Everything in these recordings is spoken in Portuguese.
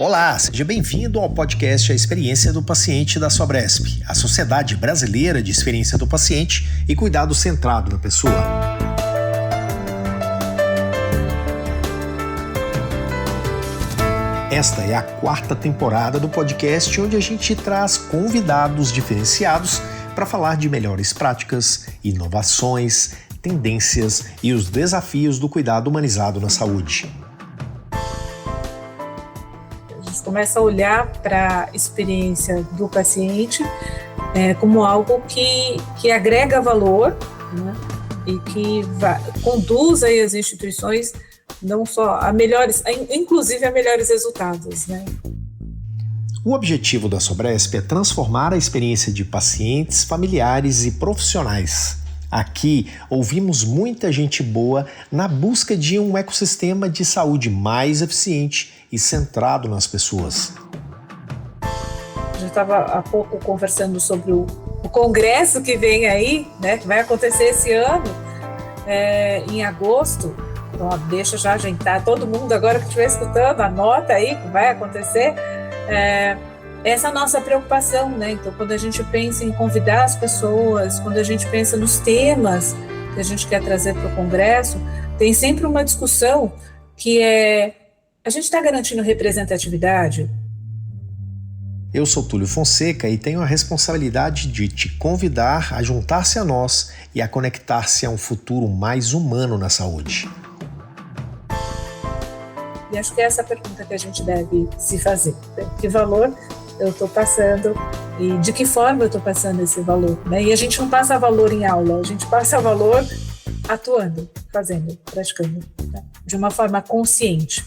Olá, seja bem-vindo ao podcast A Experiência do Paciente da Sobresp, a Sociedade Brasileira de Experiência do Paciente e Cuidado Centrado na Pessoa. Esta é a 4ª temporada do podcast, onde a gente traz convidados diferenciados para falar de melhores práticas, inovações, tendências e os desafios do cuidado humanizado na saúde. Começa a olhar para a experiência do paciente como algo que agrega valor, né, e que conduz aí as instituições não só a melhores, inclusive a melhores resultados, né? O objetivo da Sobresp é transformar a experiência de pacientes, familiares e profissionais. Aqui ouvimos muita gente boa na busca de um ecossistema de saúde mais eficiente e centrado nas pessoas. Eu estava há pouco conversando sobre o congresso que vem aí, né, que vai acontecer esse ano, em agosto. Então, deixa já agendar todo mundo agora que estiver escutando, anota aí que vai acontecer. Essa nossa preocupação, né? Então, quando a gente pensa em convidar as pessoas, quando a gente pensa nos temas que a gente quer trazer para o Congresso, tem sempre uma discussão que a gente está garantindo representatividade? Eu sou Túlio Fonseca e tenho a responsabilidade de te convidar a juntar-se a nós e a conectar-se a um futuro mais humano na saúde. E acho que é essa a pergunta que a gente deve se fazer. Que valor eu estou passando e de que forma eu estou passando esse valor, né? E a gente não passa valor em aula, a gente passa valor atuando, fazendo, praticando, né? De uma forma consciente.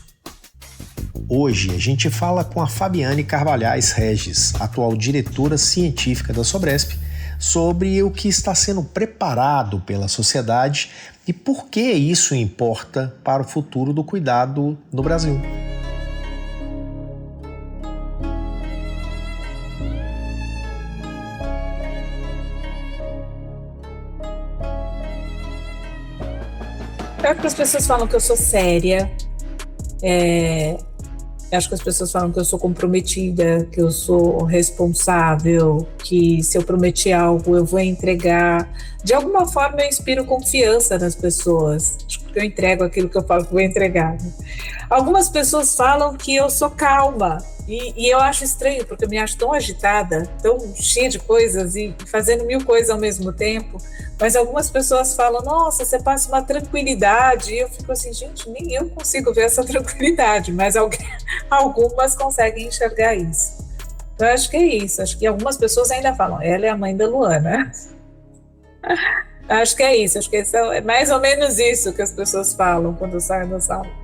Hoje a gente fala com a Fabiane Carvalhais Regis, atual diretora científica da Sobresp, sobre o que está sendo preparado pela sociedade e por que isso importa para o futuro do cuidado no Brasil. Acho que as pessoas falam que eu sou séria, acho que as pessoas falam que eu sou comprometida, que eu sou responsável, que se eu prometi algo eu vou entregar. De alguma forma eu inspiro confiança nas pessoas, acho que eu entrego aquilo que eu falo que vou entregar. Algumas pessoas falam que eu sou calma, e eu acho estranho, porque eu me acho tão agitada, tão cheia de coisas e fazendo 1000 coisas ao mesmo tempo, mas algumas pessoas falam, nossa, você passa uma tranquilidade, e eu fico assim, gente, nem eu consigo ver essa tranquilidade, mas algumas conseguem enxergar isso. Então, eu acho que é isso, acho que algumas pessoas ainda falam, ela é a mãe da Luana. Acho que é isso, acho que é mais ou menos isso que as pessoas falam quando saem da sala.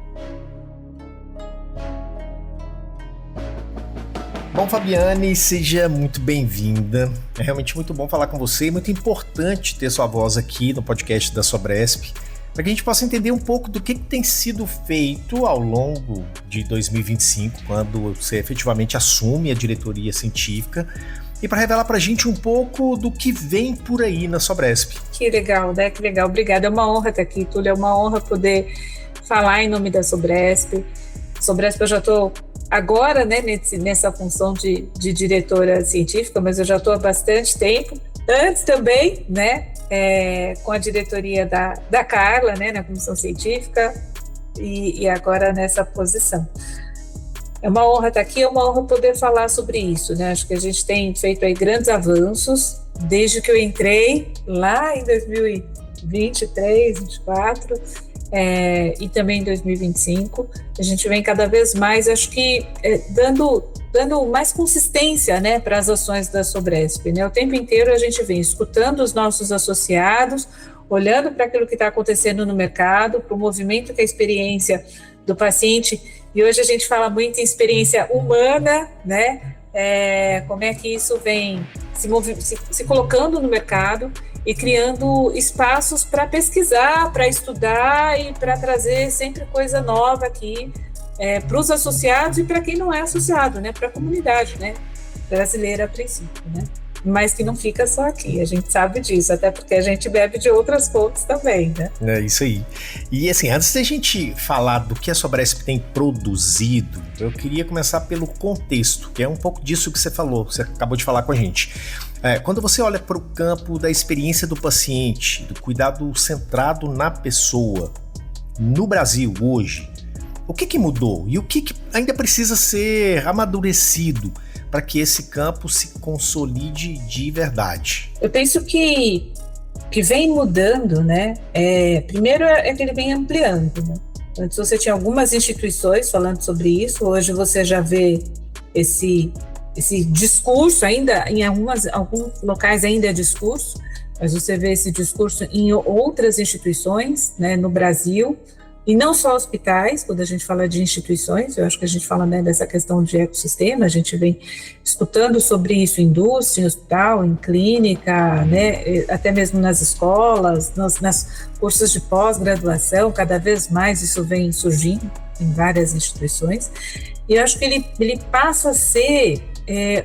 Bom, Fabiane, seja muito bem-vinda. É realmente muito bom falar com você e muito importante ter sua voz aqui no podcast da Sobresp, para que a gente possa entender um pouco do que tem sido feito ao longo de 2025, quando você efetivamente assume a diretoria científica, e para revelar para a gente um pouco do que vem por aí na Sobresp. Que legal, né? Que legal. Obrigada. É uma honra estar aqui, Túlio. É uma honra poder falar em nome da Sobresp. Sobresp, eu já estou agora, né, nessa função de diretora científica, mas eu já estou há bastante tempo. Antes também, né, com a diretoria da Carla, né, na comissão científica, e agora nessa posição. É uma honra estar aqui, é uma honra poder falar sobre isso, né? Acho que a gente tem feito aí grandes avanços desde que eu entrei lá em 2023, 2024, e também em 2025. A gente vem cada vez mais, acho que dando mais consistência, né, para as ações da Sobresp, né? O tempo inteiro a gente vem escutando os nossos associados, olhando para aquilo que está acontecendo no mercado, para o movimento que é a experiência do paciente, e hoje a gente fala muito em experiência humana, né? Como é que isso vem se colocando no mercado e criando espaços para pesquisar, para estudar e para trazer sempre coisa nova aqui para os associados e para quem não é associado, né? Para a comunidade, né? Brasileira a princípio, né? mas que não fica só aqui, a gente sabe disso, até porque a gente bebe de outras fontes também, né? É isso aí. E assim, antes da gente falar do que a Sobresp tem produzido, eu queria começar pelo contexto, que é um pouco disso que você falou, você acabou de falar com a gente. Quando você olha para o campo da experiência do paciente, do cuidado centrado na pessoa, no Brasil hoje, o que mudou e o que ainda precisa ser amadurecido para que esse campo se consolide de verdade? Eu penso que vem mudando, né? Primeiro é que ele vem ampliando, né? Antes você tinha algumas instituições falando sobre isso, hoje você já vê esse discurso, ainda em alguns locais ainda é discurso, mas você vê esse discurso em outras instituições, né, no Brasil, e não só hospitais. Quando a gente fala de instituições, eu acho que a gente fala, né, dessa questão de ecossistema, a gente vem escutando sobre isso em indústria, em hospital, em clínica, né, até mesmo nas escolas, nas cursos de pós-graduação, cada vez mais isso vem surgindo em várias instituições, e eu acho que ele passa a ser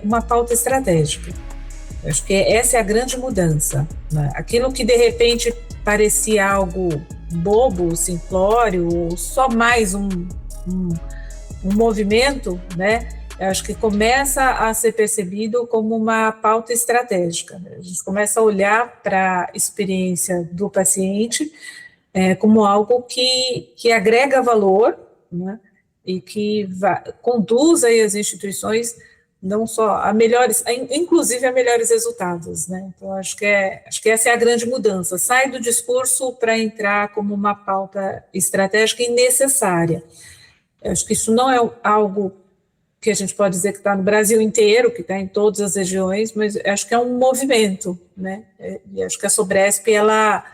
uma pauta estratégica. Eu acho que essa é a grande mudança, né? Aquilo que de repente parecia algo bobo, simplório, ou só mais um movimento, né? Eu acho que começa a ser percebido como uma pauta estratégica. A gente começa a olhar para a experiência do paciente como algo que agrega valor, né? E que conduz aí as instituições não só a melhores, inclusive a melhores resultados, né? Então acho que essa é a grande mudança. Sai do discurso para entrar como uma pauta estratégica e necessária. Eu acho que isso não é algo que a gente pode dizer que está no Brasil inteiro, que está em todas as regiões, mas acho que é um movimento, né? E acho que a Sobresp ela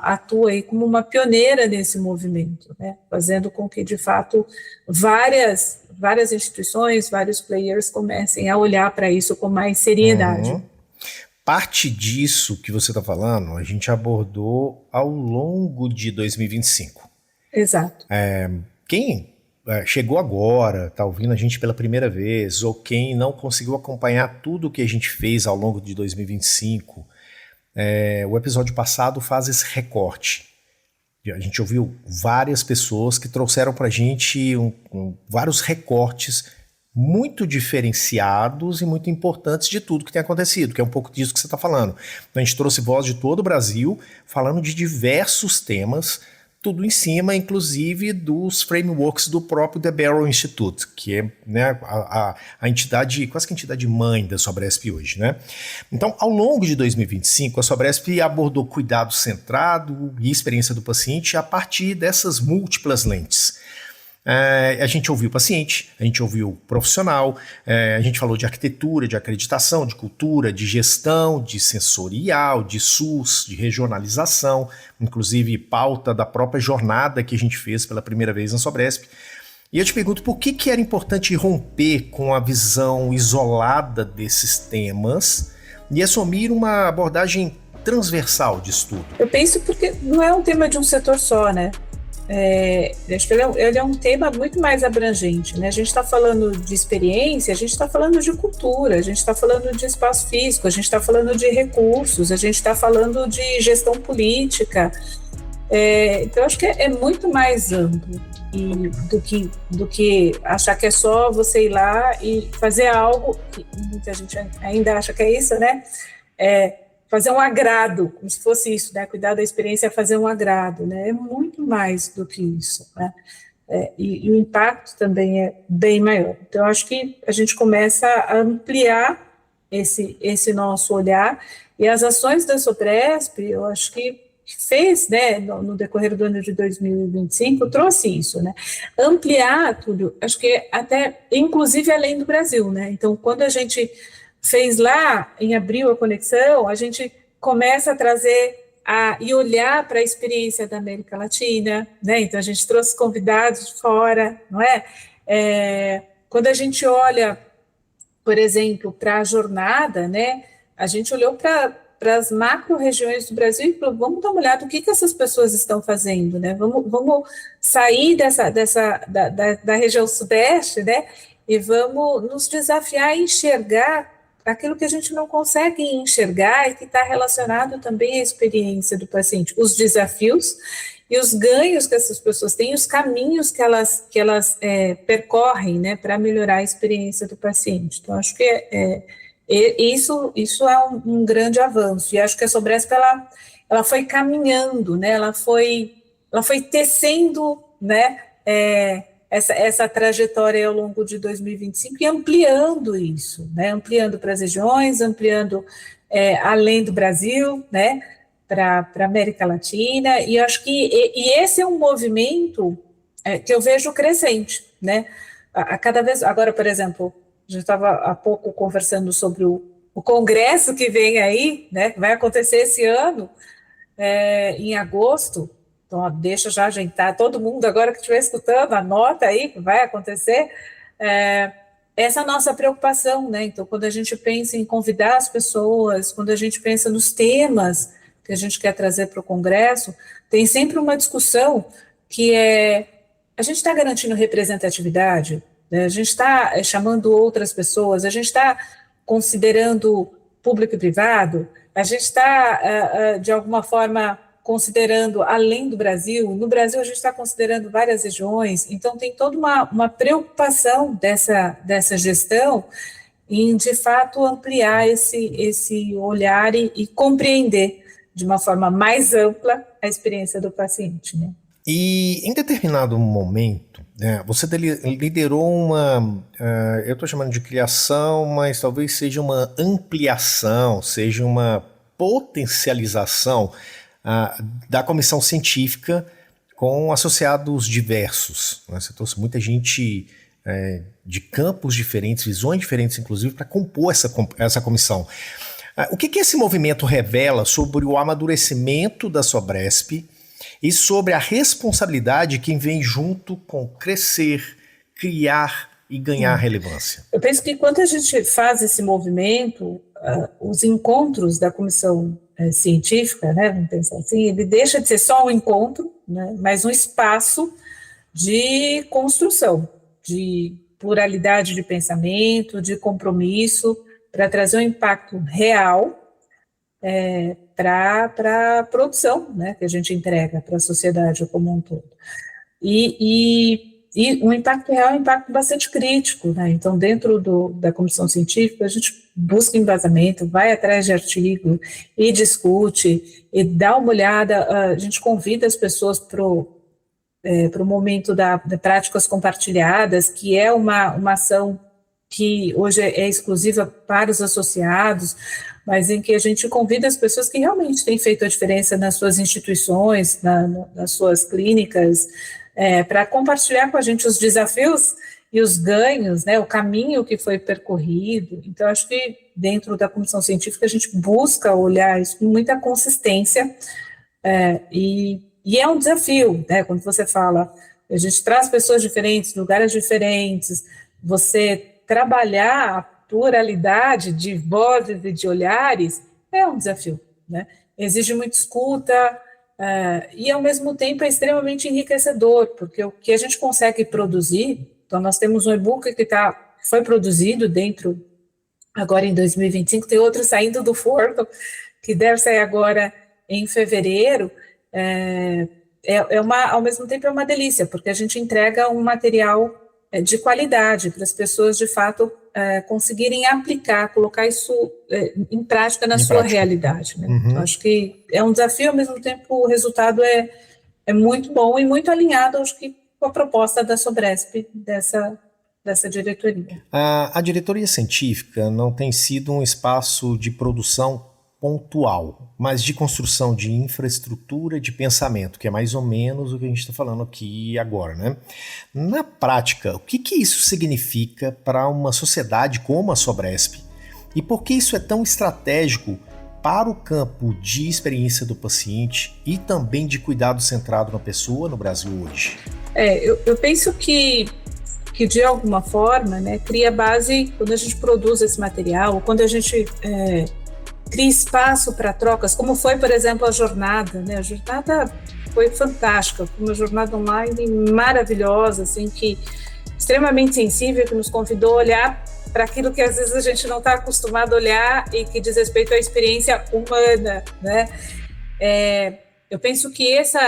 atua aí como uma pioneira nesse movimento, né? Fazendo com que, de fato, várias instituições, vários players comecem a olhar para isso com mais seriedade. Uhum. Parte disso que você está falando, a gente abordou ao longo de 2025. Exato. Quem chegou agora, está ouvindo a gente pela primeira vez, ou quem não conseguiu acompanhar tudo o que a gente fez ao longo de 2025, o episódio passado faz esse recorte. A gente ouviu várias pessoas que trouxeram para a gente vários recortes muito diferenciados e muito importantes de tudo que tem acontecido, que é um pouco disso que você está falando. Então, a gente trouxe voz de todo o Brasil, falando de diversos temas, tudo em cima, inclusive, dos frameworks do próprio The Barrow Institute, que é, né, a entidade, quase que a entidade mãe da Sobresp hoje, né? Então, ao longo de 2025, a Sobresp abordou cuidado centrado e experiência do paciente a partir dessas múltiplas lentes. A gente ouviu o paciente, a gente ouviu o profissional, a gente falou de arquitetura, de acreditação, de cultura, de gestão, de sensorial, de SUS, de regionalização, inclusive pauta da própria jornada que a gente fez pela primeira vez na Sobresp. E eu te pergunto, por que era importante romper com a visão isolada desses temas e assumir uma abordagem transversal de estudo? Eu penso porque não é um tema de um setor só, né? Acho que ele é um tema muito mais abrangente, né? A gente está falando de experiência, a gente está falando de cultura, a gente está falando de espaço físico, a gente está falando de recursos, a gente está falando de gestão política. Então, acho que é muito mais amplo do que achar que é só você ir lá e fazer algo que muita gente ainda acha que é isso, né? Fazer um agrado, como se fosse isso, né? Cuidar da experiência é fazer um agrado, né? É muito mais do que isso, né? E o impacto também é bem maior. Então, acho que a gente começa a ampliar esse nosso olhar, e as ações da Sobresp, eu acho que fez, né, no decorrer do ano de 2025, trouxe isso, né? Ampliar tudo, acho que até, inclusive, além do Brasil, né? Então, quando a gente fez lá, em abril, a conexão, a gente começa a trazer e olhar para a experiência da América Latina, né? Então, a gente trouxe convidados de fora, não é? Quando a gente olha, por exemplo, para a jornada, né? A gente olhou para as macro-regiões do Brasil e falou, vamos dar uma olhada no que essas pessoas estão fazendo, né? Vamos sair da região sudeste, né? E vamos nos desafiar a enxergar aquilo que a gente não consegue enxergar e que está relacionado também à experiência do paciente, os desafios e os ganhos que essas pessoas têm, os caminhos que elas percorrem, né, para melhorar a experiência do paciente. Então, acho que isso é um grande avanço, e acho que a Sobresp, ela foi caminhando, né, ela foi tecendo, né, essa trajetória ao longo de 2025 e ampliando isso, né, ampliando para as regiões, ampliando além do Brasil, né, para a América Latina, e acho que esse é um movimento que eu vejo crescente, né, a cada vez, agora, por exemplo, a gente estava há pouco conversando sobre o congresso que vem aí, né, que vai acontecer esse ano, em agosto. Então, deixa já ajeitar todo mundo agora que estiver escutando, anota aí que vai acontecer. Essa nossa preocupação, né? Então, quando a gente pensa em convidar as pessoas, quando a gente pensa nos temas que a gente quer trazer para o Congresso, tem sempre uma discussão que a gente está garantindo representatividade, né? A gente está chamando outras pessoas, a gente está considerando público e privado, a gente está, de alguma forma, considerando além do Brasil. No Brasil, a gente está considerando várias regiões, então tem toda uma preocupação dessa gestão em, de fato, ampliar esse olhar e compreender de uma forma mais ampla a experiência do paciente, né? E em determinado momento, né, você liderou eu estou chamando de criação, mas talvez seja uma ampliação, seja uma potencialização da comissão científica com associados diversos, né? Você trouxe muita gente de campos diferentes, visões diferentes, inclusive, para compor essa comissão. O que esse movimento revela sobre o amadurecimento da Sobresp e sobre a responsabilidade que vem junto com crescer, criar e ganhar relevância? Eu penso que quando a gente faz esse movimento, os encontros da comissão científica, né, vamos pensar assim, ele deixa de ser só um encontro, né, mas um espaço de construção, de pluralidade de pensamento, de compromisso, para trazer um impacto real para a produção, né, que a gente entrega para a sociedade como um todo. E um impacto real é um impacto bastante crítico, né? Então, dentro da comissão científica, a gente busca embasamento, vai atrás de artigo e discute, e dá uma olhada, a gente convida as pessoas para o momento de práticas compartilhadas, que é uma ação que hoje é exclusiva para os associados, mas em que a gente convida as pessoas que realmente têm feito a diferença nas suas instituições, nas suas clínicas, para compartilhar com a gente os desafios e os ganhos, né, o caminho que foi percorrido. Então, acho que dentro da comissão científica a gente busca olhar isso com muita consistência, e é um desafio, né, quando você fala, a gente traz pessoas diferentes, lugares diferentes, você trabalhar a pluralidade de vozes e de olhares é um desafio, né, exige muita escuta, e ao mesmo tempo é extremamente enriquecedor, porque o que a gente consegue produzir, então nós temos um e-book que foi produzido agora em 2025, tem outro saindo do forno, que deve sair agora em fevereiro, ao mesmo tempo é uma delícia, porque a gente entrega um material de qualidade para as pessoas, de fato, conseguirem aplicar, colocar isso em prática na sua realidade, né? Uhum. Então, acho que é um desafio, ao mesmo tempo o resultado é muito bom e muito alinhado, acho que, com a proposta da Sobresp, dessa diretoria. A diretoria científica não tem sido um espaço de produção pontual, mas de construção de infraestrutura de pensamento, que é mais ou menos o que a gente está falando aqui agora, né? Na prática, o que isso significa para uma sociedade como a Sobresp e por que isso é tão estratégico para o campo de experiência do paciente e também de cuidado centrado na pessoa no Brasil hoje? Eu penso que de alguma forma, né, cria base quando a gente produz esse material, quando a gente cria espaço para trocas, como foi, por exemplo, a jornada, né? A jornada foi fantástica, foi uma jornada online maravilhosa, assim, extremamente sensível, que nos convidou a olhar para aquilo que às vezes a gente não está acostumado a olhar e que diz respeito à experiência humana, né? Eu penso que esse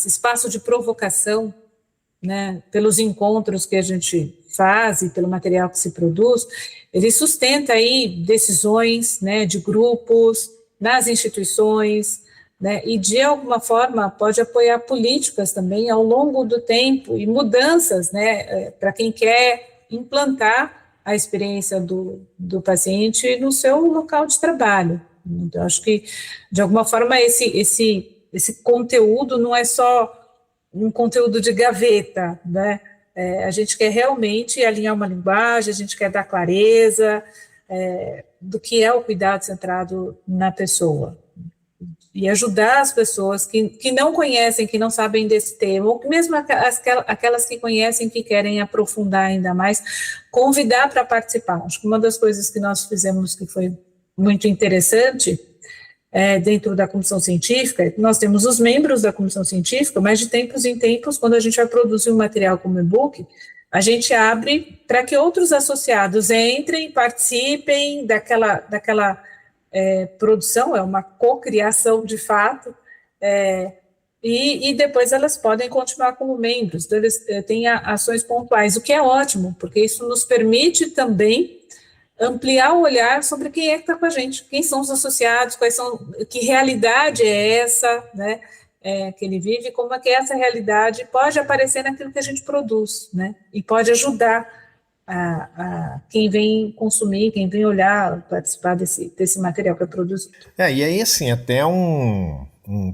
espaço de provocação, né, pelos encontros que a gente faz e pelo material que se produz, ele sustenta aí decisões, né, de grupos, nas instituições, né, e de alguma forma pode apoiar políticas também ao longo do tempo e mudanças, né, para quem quer implantar a experiência do paciente no seu local de trabalho. Então, acho que, de alguma forma, esse conteúdo não é só um conteúdo de gaveta, né? A gente quer realmente alinhar uma linguagem, a gente quer dar clareza do que é o cuidado centrado na pessoa. E ajudar as pessoas que não conhecem, que não sabem desse tema, ou mesmo aquelas que conhecem, que querem aprofundar ainda mais, convidar para participar. Acho que uma das coisas que nós fizemos que foi muito interessante dentro da comissão científica, nós temos os membros da comissão científica, mas de tempos em tempos, quando a gente vai produzir um material como e-book, a gente abre para que outros associados entrem, participem daquela produção, é uma cocriação de fato, e depois elas podem continuar como membros, então eles têm ações pontuais, o que é ótimo, porque isso nos permite também ampliar o olhar sobre quem é que está com a gente, quem são os associados, que realidade é essa, né, que ele vive, como é que essa realidade pode aparecer naquilo que a gente produz, né, e pode ajudar a quem vem consumir, quem vem olhar, participar desse material que é produzido. E aí, assim, até um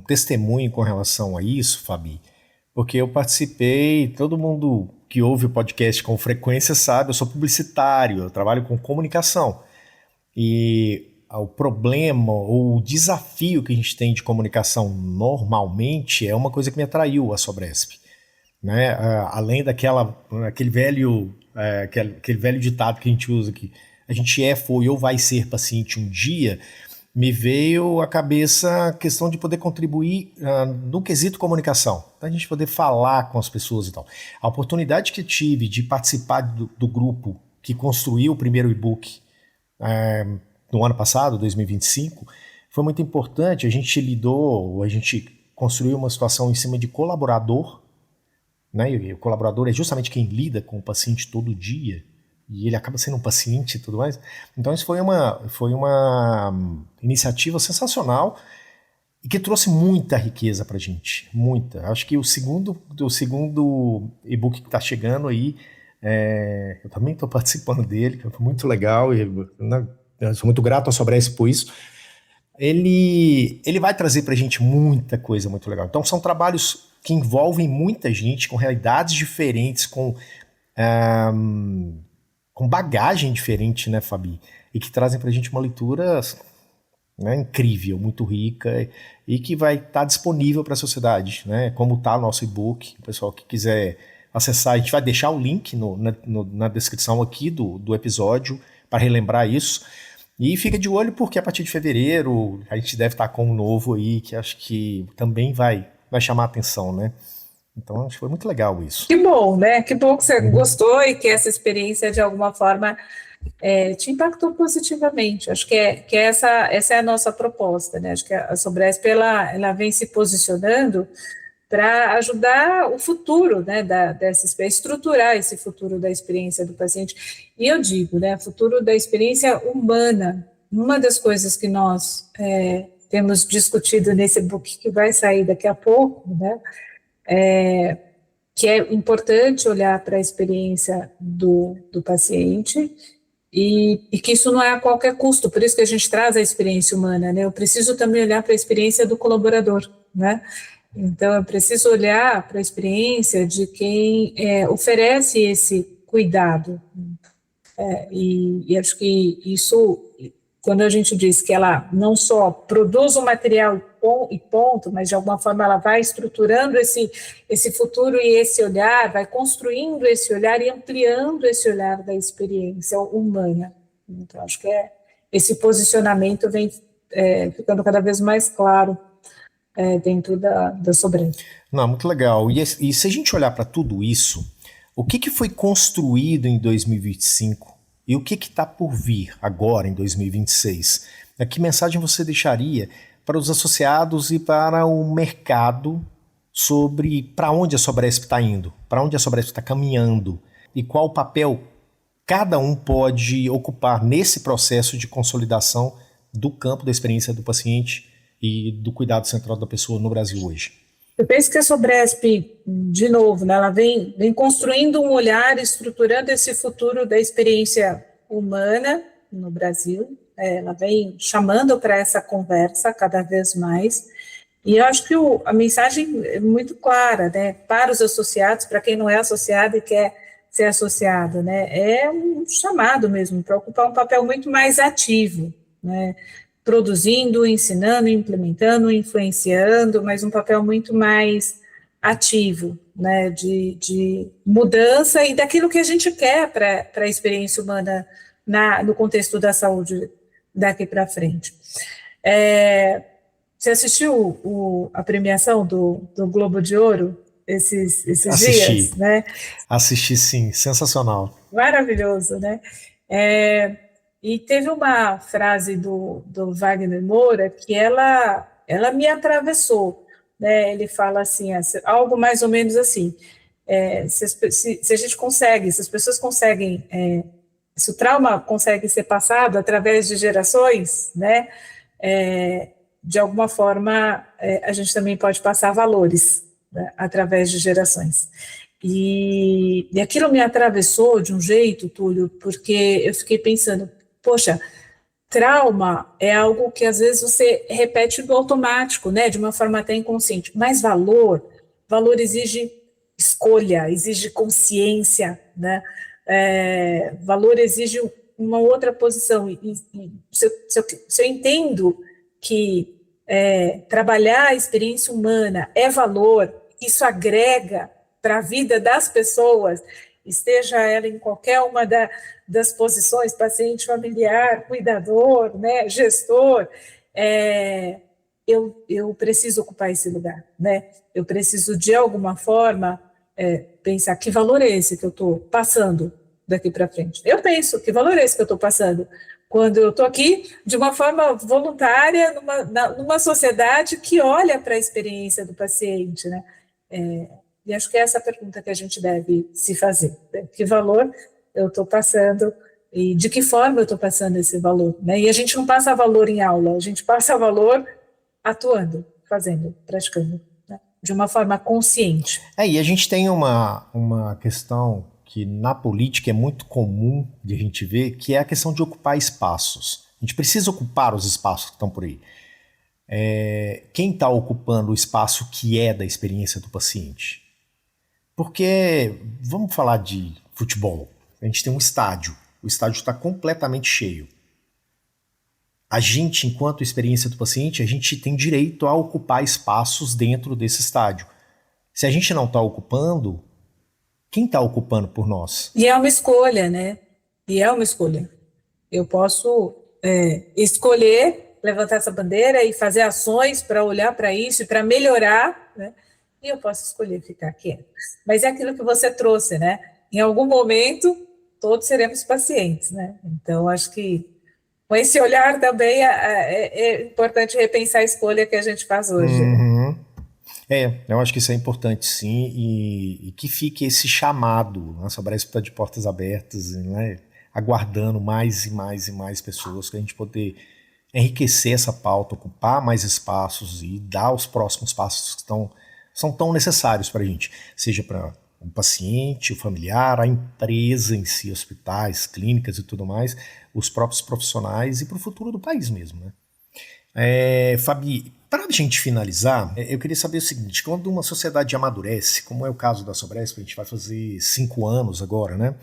testemunho com relação a isso, Fabi, porque eu participei, todo mundo que ouve o podcast com frequência sabe, eu sou publicitário, eu trabalho com comunicação. E o problema ou o desafio que a gente tem de comunicação normalmente é uma coisa que me atraiu a Sobresp. Né? Além aquele velho ditado que a gente usa, que a gente foi ou vai ser paciente um dia, me veio à cabeça a questão de poder contribuir no quesito comunicação, a gente poder falar com as pessoas e tal. A oportunidade que tive de participar do grupo que construiu o primeiro e-book no ano passado, 2025, foi muito importante. A gente construiu uma situação em cima de colaborador, né? E o colaborador é justamente quem lida com o paciente todo dia, e ele acaba sendo um paciente e tudo mais. Então isso foi uma iniciativa sensacional e que trouxe muita riqueza para a gente, muita. Acho que o segundo e-book que está chegando aí, eu também estou participando dele, que foi muito legal, e eu sou muito grato ao Sobresp por isso. Ele vai trazer para a gente muita coisa muito legal. Então são trabalhos que envolvem muita gente, com realidades diferentes, com bagagem diferente, né, Fabi? E que trazem pra gente uma leitura, né, incrível, muito rica, e que vai estar disponível para a sociedade, né? Como está o nosso e-book. O pessoal que quiser acessar, a gente vai deixar o link na descrição aqui do episódio para relembrar isso. E fica de olho, porque a partir de fevereiro a gente deve estar com um novo aí, que acho que também vai chamar a atenção, né? Então, acho que foi muito legal isso. Que bom, né? Que bom que você gostou e que essa experiência, de alguma forma, te impactou positivamente. Acho que essa é a nossa proposta, né? Acho que a Sobresp, ela vem se posicionando para ajudar o futuro, né, estruturar esse futuro da experiência do paciente. E eu digo, né, futuro da experiência humana. Uma das coisas que nós temos discutido nesse book que vai sair daqui a pouco, né, que é importante olhar para a experiência do paciente e que isso não é a qualquer custo, por isso que a gente traz a experiência humana, né? Eu preciso também olhar para a experiência do colaborador, né? Então, eu preciso olhar para a experiência de quem oferece esse cuidado. E acho que isso, quando a gente diz que ela não só produz um material e ponto, mas de alguma forma ela vai estruturando esse futuro e esse olhar, vai construindo esse olhar e ampliando esse olhar da experiência humana. Então, acho que esse posicionamento vem ficando cada vez mais claro dentro da Sobresp. Não, muito legal. E se a gente olhar para tudo isso, o que foi construído em 2025 e o que está por vir agora em 2026? Que mensagem você deixaria para os associados e para o mercado sobre para onde a Sobresp está indo, para onde a Sobresp está caminhando e qual papel cada um pode ocupar nesse processo de consolidação do campo da experiência do paciente e do cuidado central da pessoa no Brasil hoje? Eu penso que a Sobresp, de novo, né, ela vem construindo um olhar, estruturando esse futuro da experiência humana no Brasil. Ela vem chamando para essa conversa cada vez mais. E eu acho que a mensagem é muito clara, né, para os associados, para quem não é associado e quer ser associado, né, é um chamado mesmo para ocupar um papel muito mais ativo, né, produzindo, ensinando, implementando, influenciando, mas um papel muito mais ativo, né, de mudança e daquilo que a gente quer para a experiência humana no contexto da saúde daqui para frente. Você assistiu a premiação do Globo de Ouro esses dias, né? Assisti, sim, sensacional. Maravilhoso, né? E teve uma frase do Wagner Moura que ela me atravessou, né? Ele fala assim, algo mais ou menos assim, se a gente consegue, se as pessoas conseguem, se o trauma consegue ser passado através de gerações, né? De alguma forma, a gente também pode passar valores, né, através de gerações. E aquilo me atravessou de um jeito, Túlio, porque eu fiquei pensando, poxa, trauma é algo que às vezes você repete no automático, né, de uma forma até inconsciente, mas valor exige escolha, exige consciência, né, valor exige uma outra posição, e se eu entendo que trabalhar a experiência humana é valor, isso agrega para a vida das pessoas, esteja ela em qualquer uma das posições, paciente, familiar, cuidador, né, gestor, eu preciso ocupar esse lugar, né? Eu preciso, de alguma forma, pensar que valor é esse que eu estou passando daqui para frente. Eu penso, que valor é esse que eu estou passando quando eu estou aqui de uma forma voluntária numa sociedade que olha para a experiência do paciente, né? E acho que é essa pergunta que a gente deve se fazer, né? Que valor eu estou passando e de que forma eu estou passando esse valor, né? E a gente não passa valor em aula, a gente passa valor atuando, fazendo, praticando, né? De uma forma consciente. E a gente tem uma questão que na política é muito comum de a gente ver, que é a questão de ocupar espaços. A gente precisa ocupar os espaços que estão por aí. Quem está ocupando o espaço que é da experiência do paciente? Porque, vamos falar de futebol, a gente tem um estádio, o estádio está completamente cheio. A gente, enquanto experiência do paciente, a gente tem direito a ocupar espaços dentro desse estádio. Se a gente não está ocupando, quem está ocupando por nós? E é uma escolha, né? E é uma escolha. Eu posso escolher levantar essa bandeira e fazer ações para olhar para isso e para melhorar, né? E eu posso escolher ficar quieto. Mas é aquilo que você trouxe, né? Em algum momento, todos seremos pacientes, né? Então, acho que com esse olhar também é importante repensar a escolha que a gente faz hoje. Uhum. Eu acho que isso é importante, sim, e que fique esse chamado. A Sobresp está de portas abertas, né, aguardando mais e mais e mais pessoas, para a gente poder enriquecer essa pauta, ocupar mais espaços e dar os próximos passos que são tão necessários para a gente, seja para o paciente, o familiar, a empresa em si, hospitais, clínicas e tudo mais, os próprios profissionais e para o futuro do país mesmo, né? Fabi, para a gente finalizar, eu queria saber o seguinte: quando uma sociedade amadurece, como é o caso da Sobresp, a gente vai fazer 5 anos agora, né?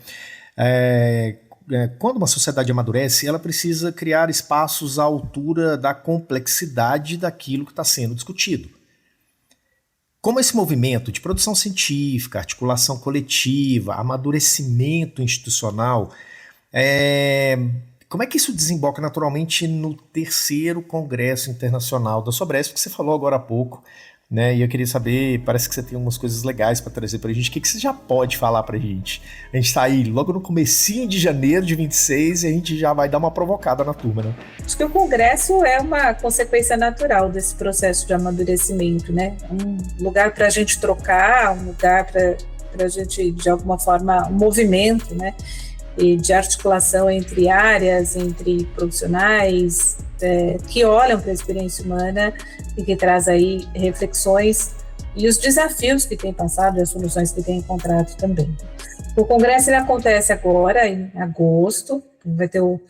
Quando uma sociedade amadurece, ela precisa criar espaços à altura da complexidade daquilo que está sendo discutido. Como esse movimento de produção científica, articulação coletiva, amadurecimento institucional, como é que isso desemboca naturalmente no 3º Congresso Internacional da Sobresp, que você falou agora há pouco, né? E eu queria saber, parece que você tem umas coisas legais para trazer para a gente. O que você já pode falar para a gente? A gente está aí logo no comecinho de janeiro de 26 e a gente já vai dar uma provocada na turma, né? Acho que o Congresso é uma consequência natural desse processo de amadurecimento, né? Um lugar para a gente trocar, um lugar para a gente, de alguma forma, um movimento, né? E de articulação entre áreas, entre profissionais que olham para a experiência humana e que traz aí reflexões e os desafios que tem passado e as soluções que tem encontrado também. O Congresso ele acontece agora, em agosto, vai ter o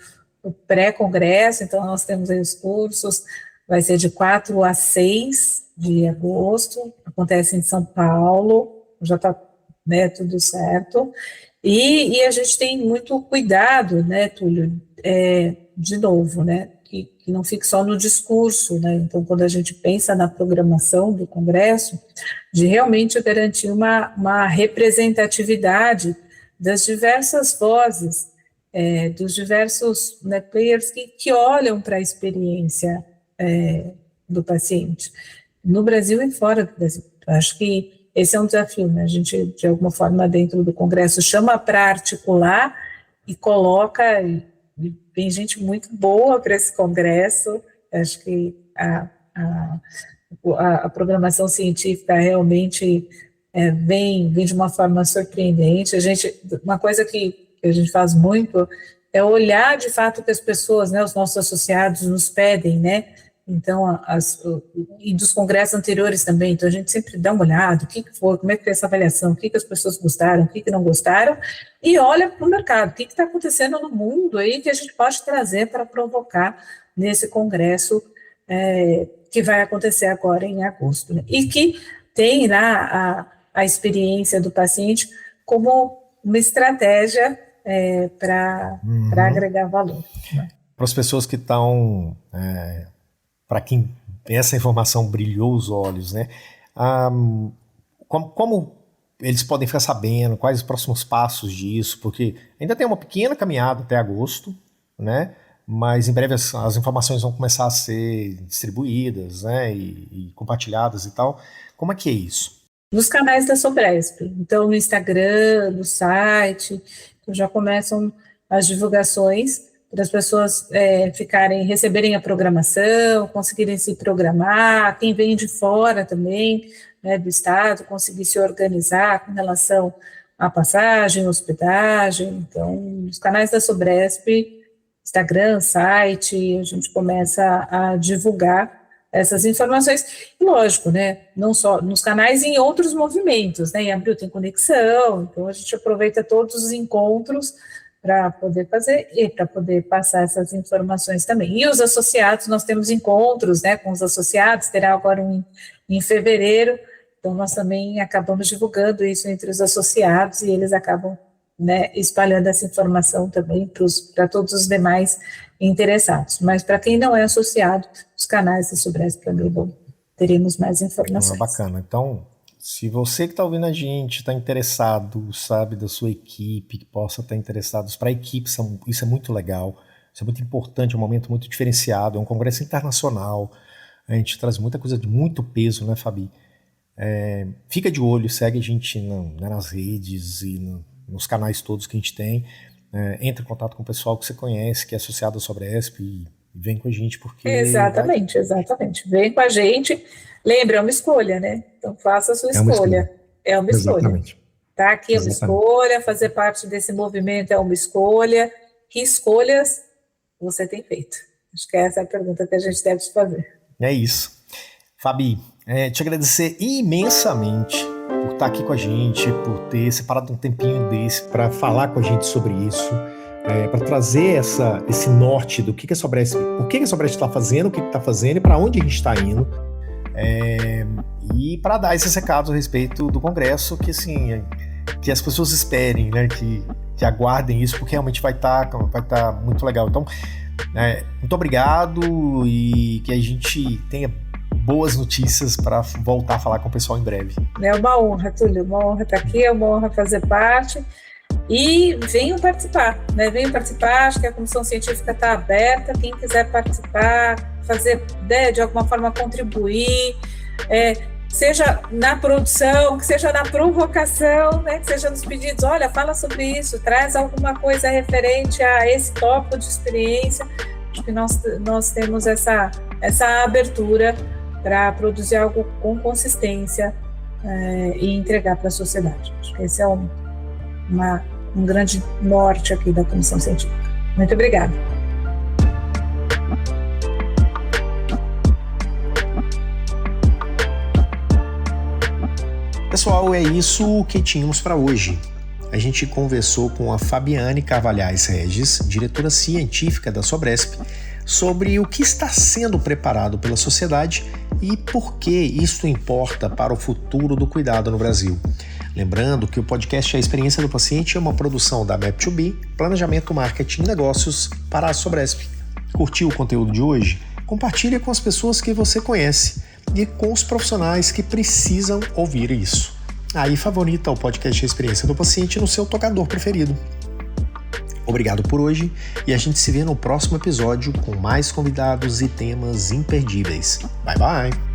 pré-congresso, então nós temos aí os cursos, vai ser de 4 a 6 de agosto, acontece em São Paulo, já está, né, tudo certo. E a gente tem muito cuidado, né, Túlio, de novo, né, que não fique só no discurso, né, então quando a gente pensa na programação do Congresso, de realmente garantir uma representatividade das diversas vozes, dos diversos, né, players que olham para a experiência do paciente, no Brasil e fora do Brasil. Eu acho que esse é um desafio, né? A gente, de alguma forma, dentro do Congresso, chama para articular e coloca, e tem gente muito boa para esse Congresso. Acho que a programação científica realmente vem de uma forma surpreendente. Uma coisa que a gente faz muito é olhar, de fato, que as pessoas, né, os nossos associados nos pedem, né? Então, e dos congressos anteriores também, então a gente sempre dá uma olhada, o que foi, como é que foi essa avaliação, o que as pessoas gostaram, o que não gostaram, e olha para o mercado, o que está acontecendo no mundo aí que a gente pode trazer para provocar nesse congresso que vai acontecer agora em agosto, né? E que tem lá a experiência do paciente como uma estratégia para agregar valor, né? Para as pessoas que estão... para quem essa informação brilhou os olhos, né? Como eles podem ficar sabendo, quais os próximos passos disso, porque ainda tem uma pequena caminhada até agosto, né? Mas em breve as informações vão começar a ser distribuídas, né? E compartilhadas e tal. Como é que é isso? Nos canais da Sobresp, então no Instagram, no site, já começam as divulgações para as pessoas receberem a programação, conseguirem se programar, quem vem de fora também, né, do estado, conseguir se organizar com relação à passagem, hospedagem. Então, os canais da Sobresp, Instagram, site, a gente começa a divulgar essas informações, e lógico, né, não só nos canais, em outros movimentos, né, em abril tem conexão, então a gente aproveita todos os encontros para poder fazer e para poder passar essas informações também. E os associados, nós temos encontros, né, com os associados, terá agora em fevereiro, então nós também acabamos divulgando isso entre os associados e eles acabam, né, espalhando essa informação também para todos os demais interessados. Mas para quem não é associado, os canais da Sobresp também teremos mais informações. Bacana. Então, se você que está ouvindo a gente está interessado, sabe, da sua equipe, que possa estar interessado, para a equipe isso é muito legal, isso é muito importante, é um momento muito diferenciado, é um congresso internacional, a gente traz muita coisa de muito peso, né, Fabi? Fica de olho, segue a gente nas redes e nos canais todos que a gente tem, entre em contato com o pessoal que você conhece, que é associado à Sobresp e vem com a gente, porque... Exatamente. Vem com a gente. Lembra, é uma escolha, né? Então faça a sua escolha. É uma escolha. Exatamente. Tá aqui é uma escolha, fazer parte desse movimento é uma escolha. Que escolhas você tem feito? Acho que essa é a pergunta que a gente deve te fazer. É isso. Fabi, te agradecer imensamente por estar aqui com a gente, por ter separado um tempinho desse para falar com a gente sobre isso, para trazer esse norte do que a Sobresp, o que a Sobresp está fazendo, o que está fazendo e para onde a gente está indo. E para dar esses recados a respeito do Congresso, que assim, que as pessoas esperem, né, que aguardem isso, porque realmente vai estar muito legal. Então, muito obrigado e que a gente tenha boas notícias para voltar a falar com o pessoal em breve. É uma honra, Túlio, uma honra estar aqui, é uma honra fazer parte. E venham participar, né? Venham participar, acho que a comissão científica está aberta, quem quiser participar, fazer, né, de alguma forma contribuir, seja na produção, que seja na provocação, né, que seja nos pedidos, olha, fala sobre isso, traz alguma coisa referente a esse tópico de experiência. Acho que nós temos essa abertura para produzir algo com consistência e entregar para a sociedade. Acho que esse é um grande norte aqui da Comissão Científica. Muito obrigada. Pessoal, é isso que tínhamos para hoje. A gente conversou com a Fabiane Carvalhais Regis, diretora científica da Sobresp, sobre o que está sendo preparado pela sociedade e por que isso importa para o futuro do cuidado no Brasil. Lembrando que o podcast A Experiência do Paciente é uma produção da Map2B, Planejamento, Marketing e Negócios para a Sobresp. Curtiu o conteúdo de hoje? Compartilhe com as pessoas que você conhece e com os profissionais que precisam ouvir isso. Aí favorita o podcast A Experiência do Paciente no seu tocador preferido. Obrigado por hoje e a gente se vê no próximo episódio com mais convidados e temas imperdíveis. Bye, bye!